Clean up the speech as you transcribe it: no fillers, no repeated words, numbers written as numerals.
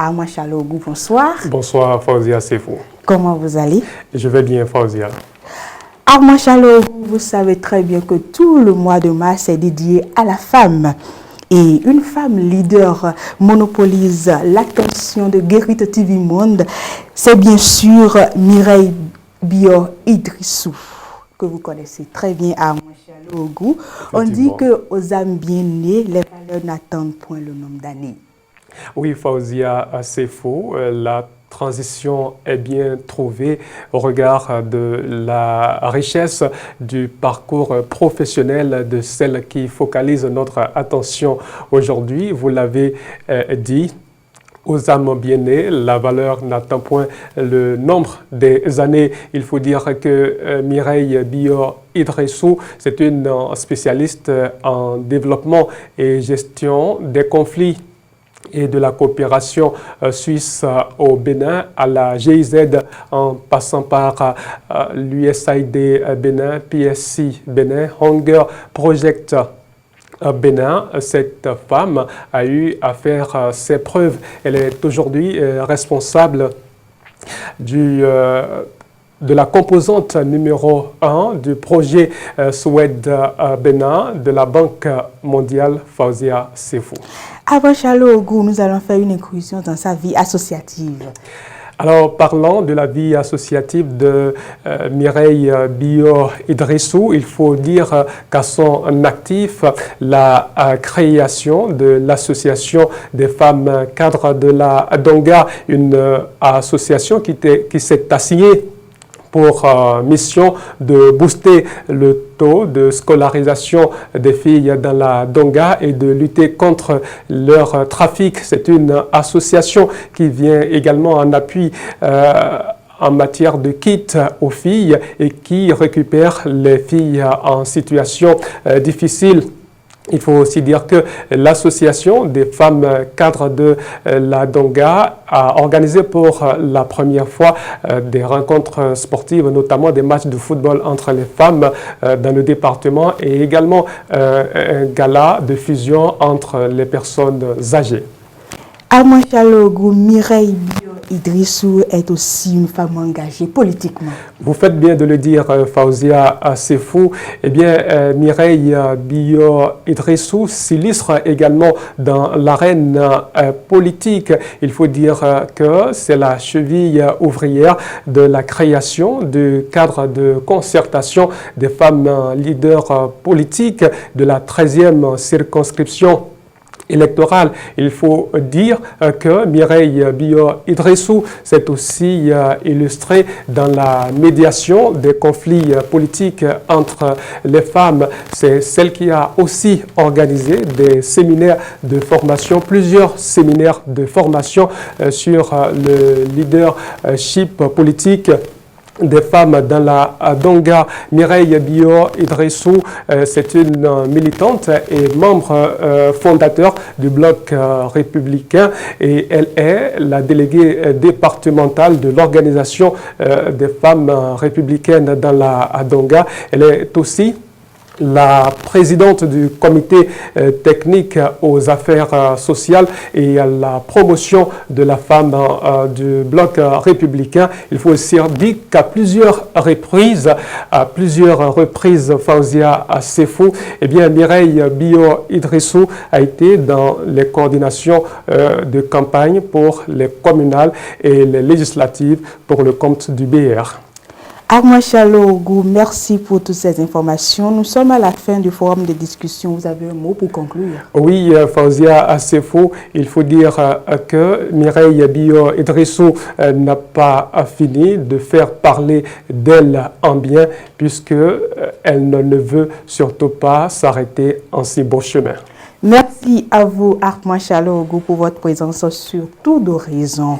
Armand Chalogou, bonsoir. Bonsoir Fauzia Sefou. Comment vous allez? Je vais bien Fauzia. Armand Chalogou, vous savez très bien que tout le mois de mars est dédié à la femme. Et une femme leader monopolise l'attention de Guérite TV Monde. C'est bien sûr Mireille Bior Idrissou, que vous connaissez très bien, Armand Chalogou. On dit qu'aux âmes bien nées, les valeurs n'attendent point le nombre d'années. Oui, Fauzia, c'est faux. La transition est bien trouvée au regard de la richesse du parcours professionnel de celle qui focalise notre attention aujourd'hui. Vous l'avez dit, aux âmes bien nées, la valeur n'attend point le nombre des années. Il faut dire que Mireille Bior Idrissou, c'est une spécialiste en développement et gestion des conflits et de la coopération suisse au Bénin, à la GIZ, en passant par l'USAID Bénin, PSC Bénin, Hunger Project Bénin. Cette femme a eu à faire ses preuves. Elle est aujourd'hui responsable de la composante numéro 1 du projet Suède Bénin de la Banque mondiale, Fauzia Sefou. Avant Chalogou, nous allons faire une incursion dans sa vie associative. Alors, parlant de la vie associative de Mireille Bior Idrissou, il faut dire qu'à son actif, la création de l'association des femmes cadres de la Donga, une association qui s'est assignée pour mission de booster le taux de scolarisation des filles dans la Donga et de lutter contre leur trafic. C'est une association qui vient également en appui en matière de kits aux filles et qui récupère les filles en situation difficile. Il faut aussi dire que l'association des femmes cadres de la Donga a organisé pour la première fois des rencontres sportives, notamment des matchs de football entre les femmes dans le département et également un gala de fusion entre les personnes âgées. Armand Chalogou, Mireille Bior Idrissou est aussi une femme engagée politiquement. Vous faites bien de le dire, Fauzia Sefou. Eh bien, Mireille Bior Idrissou s'illustre également dans l'arène politique. Il faut dire que c'est la cheville ouvrière de la création du cadre de concertation des femmes leaders politiques de la 13e circonscription électorale. Il faut dire que Mireille Bior Idrissou s'est aussi illustrée dans la médiation des conflits politiques entre les femmes. C'est celle qui a aussi organisé des séminaires de formation, plusieurs séminaires de formation sur le leadership politique des femmes dans la Donga. Mireille Bior Idrissou, c'est une militante et membre fondateur du Bloc républicain et elle est la déléguée départementale de l'organisation des femmes républicaines dans la Donga. Elle est aussi la présidente du comité technique aux affaires sociales et à la promotion de la femme du Bloc républicain. Il faut aussi dire qu'à plusieurs reprises, Fauzia Sefou, eh bien, Mireille Bior Idrissou a été dans les coordinations de campagne pour les communales et les législatives pour le compte du BR. Armand Chalogou, merci pour toutes ces informations. Nous sommes à la fin du forum de discussion. Vous avez un mot pour conclure? Oui, Fauzia Sefou, il faut dire que Mireille Bior Idrissou n'a pas fini de faire parler d'elle en bien puisqu'elle ne veut surtout pas s'arrêter en si beau chemin. Merci à vous, Armand Chalogou, pour votre présence sur Tout d'Horizon.